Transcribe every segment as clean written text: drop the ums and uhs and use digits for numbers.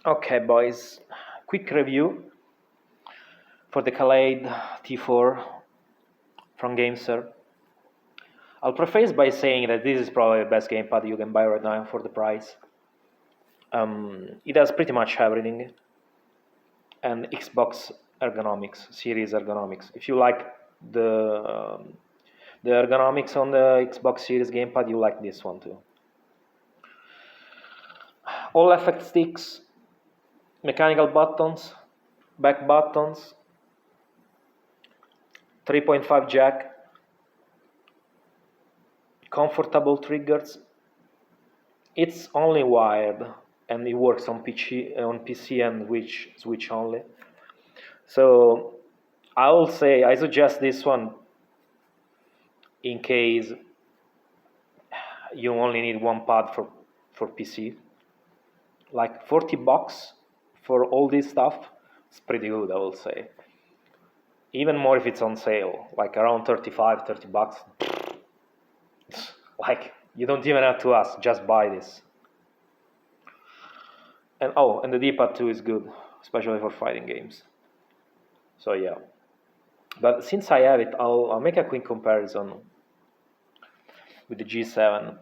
Okay, boys, quick review for the Kaleid T4 from Gamesir. I'll preface by saying that this is probably the best gamepad you can buy right now for the price. It has pretty much everything, and Xbox ergonomics, series ergonomics. If you like the ergonomics on the Xbox Series gamepad, you like this one too. All effect sticks, mechanical buttons, back buttons, 3.5 jack, comfortable triggers. It's only wired and it works on PC and Switch only. So I suggest this one in case you only need one pad for PC. Like $40 for all this stuff, it's pretty good, I will say. Even more if it's on sale, like around 35, $30. Like, you don't even have to ask, just buy this. And the D-pad too is good, especially for fighting games. So yeah. But since I have it, I'll make a quick comparison with the G7.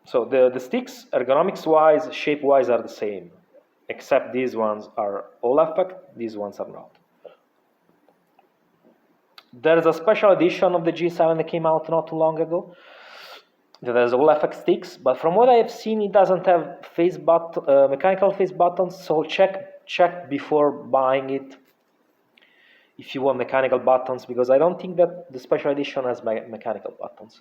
So the sticks, ergonomics-wise, shape-wise, are the same, except these ones are all effect, these ones are not. There's a special edition of the G7 that came out not too long ago that has all effect sticks, but from what I have seen, it doesn't have mechanical face buttons. So check before buying it if you want mechanical buttons, because I don't think that the special edition has mechanical buttons.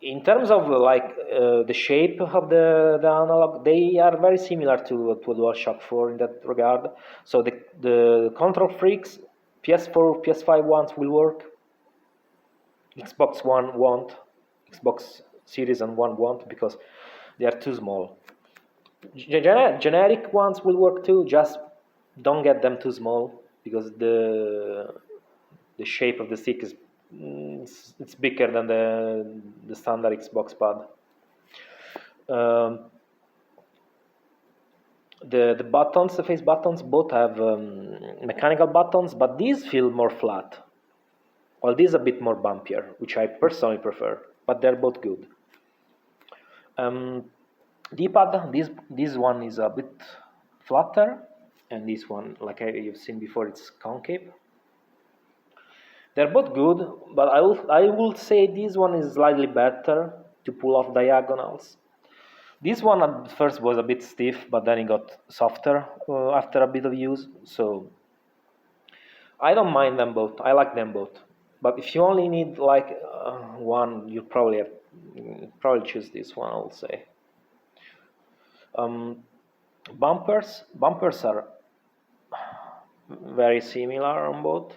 In terms of the shape of the analog, they are very similar to DualShock 4 in that regard. So the control freaks, PS4, PS5 ones will work. Xbox One won't. Xbox Series and One won't because they are too small. Generic ones will work too. Just don't get them too small because the shape of the stick is it's bigger than the standard Xbox pad. The buttons, the face buttons, both have mechanical buttons, but these feel more flat. While these a bit more bumpier, which I personally prefer, but they're both good. D-pad, this one is a bit flatter, and this one, like you've seen before, it's concave. They're both good, but I will say this one is slightly better to pull off diagonals. This one at first was a bit stiff, but then it got softer after a bit of use. So I don't mind them both. I like them both. But if you only need like one, you probably choose this one, I will say. Bumpers are very similar on both.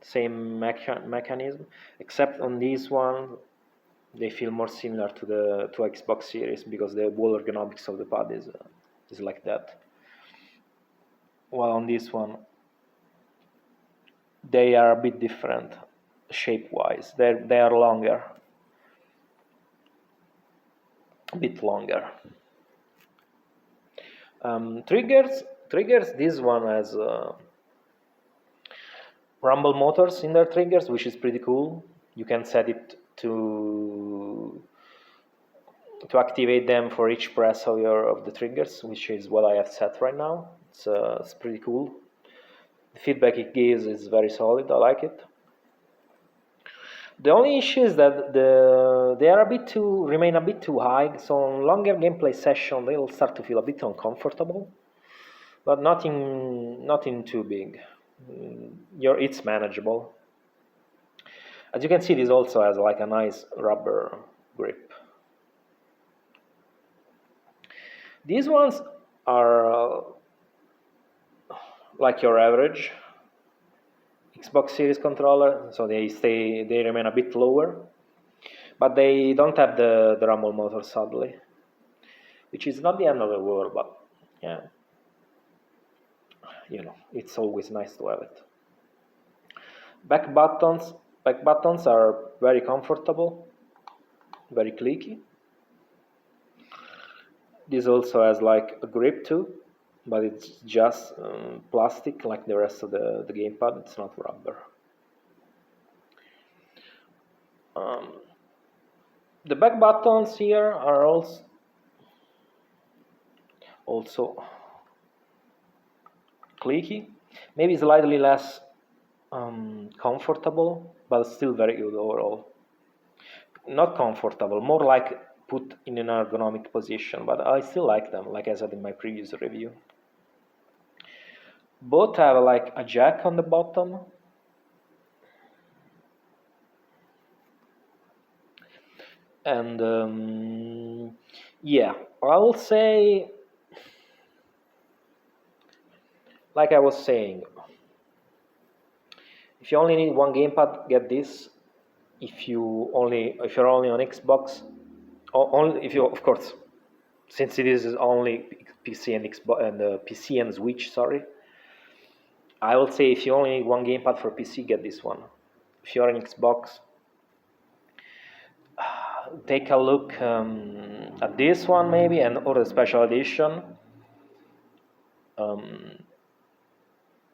Same mechanism, except on this one they feel more similar to Xbox Series because the whole ergonomics of the pad is like that. While on this one they are a bit different shape-wise. They are longer, a bit longer. Triggers. This one has rumble motors in their triggers, which is pretty cool. You can set it to activate them for each press of the triggers, which is what I have set right now. It's pretty cool. The feedback it gives is very solid. I like it. The only issue is that they are remain a bit too high. So on longer gameplay session, they'll start to feel a bit uncomfortable, but nothing too big. It's manageable. As you can see, this also has like a nice rubber grip. These ones are like your average Xbox Series controller, so they remain a bit lower, but they don't have the rumble motor, sadly, which is not the end of the world, but yeah, it's always nice to have it. Back buttons are very comfortable, very clicky. This also has like a grip too, but it's just plastic like the rest of the gamepad. It's not rubber. The back buttons here are also clicky, maybe slightly less comfortable, but still very good overall. Not comfortable, more like put in an ergonomic position, but I still like them, like I said in my previous review. Both have like a jack on the bottom, and yeah, I'll say, like I was saying, if you only need one gamepad, get this. If you're only on Xbox, only if you, of course, since it is only PC and Xbox and PC and Switch, sorry, I will say if you only need one gamepad for PC, get this one. If you're on Xbox, take a look at this one maybe, or the special edition.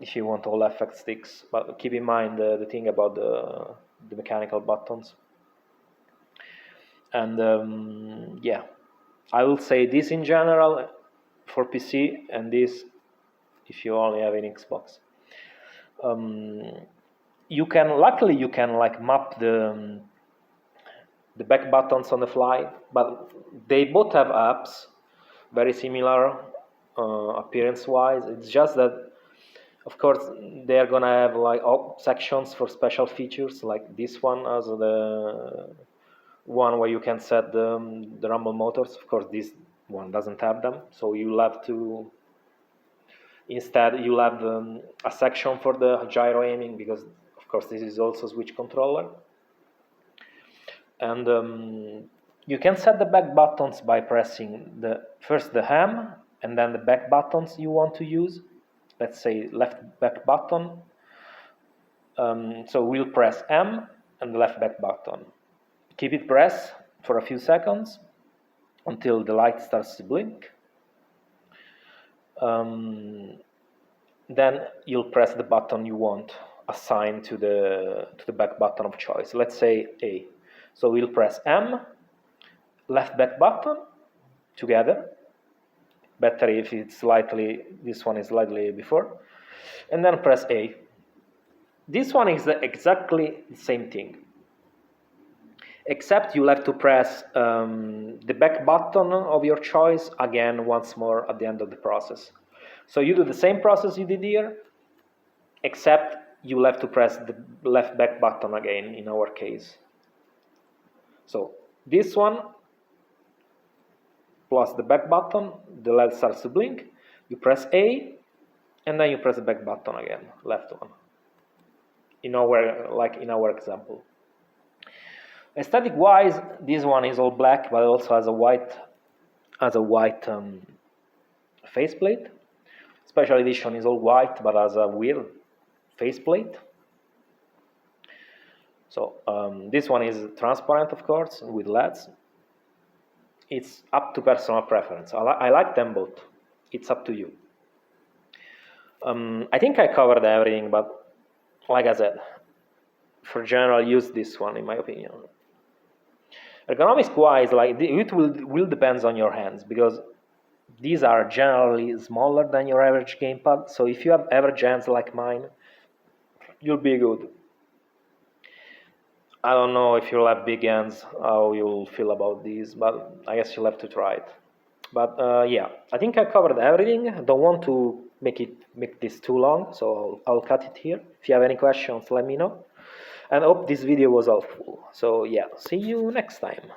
If you want all effect sticks, but keep in mind the thing about the mechanical buttons. And yeah, I will say this in general for PC, and this if you only have an Xbox. Luckily you can like map the back buttons on the fly, but they both have apps, very similar appearance-wise. It's just that, of course, they're gonna have like sections for special features, like this one as the one where you can set the rumble motors. Of course, this one doesn't have them, so you'll have to instead you'll have a section for the gyro aiming, because of course this is also Switch controller. And you can set the back buttons by pressing first the ham and then the back buttons you want to use. Let's say left back button. So we'll press M and the left back button. Keep it pressed for a few seconds until the light starts to blink. Then you'll press the button you want assigned to the back button of choice. Let's say A. So we'll press M, left back button together. Better if it's this one is slightly before, and then press A. This one is exactly the same thing, except you'll have to press the back button of your choice again once more at the end of the process. So you do the same process you did here, except you'll have to press the left back button again in our case. So this one plus the back button, the LED starts to blink, you press A, and then you press the back button again, left one, like in our example. Aesthetic wise, this one is all black, but it also has a white faceplate. Special edition is all white, but has a weird faceplate. So this one is transparent, of course, with LEDs. It's up to personal preference. I like them both. It's up to you. I think I covered everything, but like I said, for general use, this one, in my opinion. Ergonomics-wise, like it will depends on your hands, because these are generally smaller than your average gamepad. So if you have average hands like mine, you'll be good. I don't know if you'll have big hands, how you'll feel about these, but I guess you'll have to try it. But yeah, I think I covered everything. I don't want to make this too long, so I'll cut it here. If you have any questions, let me know. And I hope this video was helpful. So yeah, see you next time.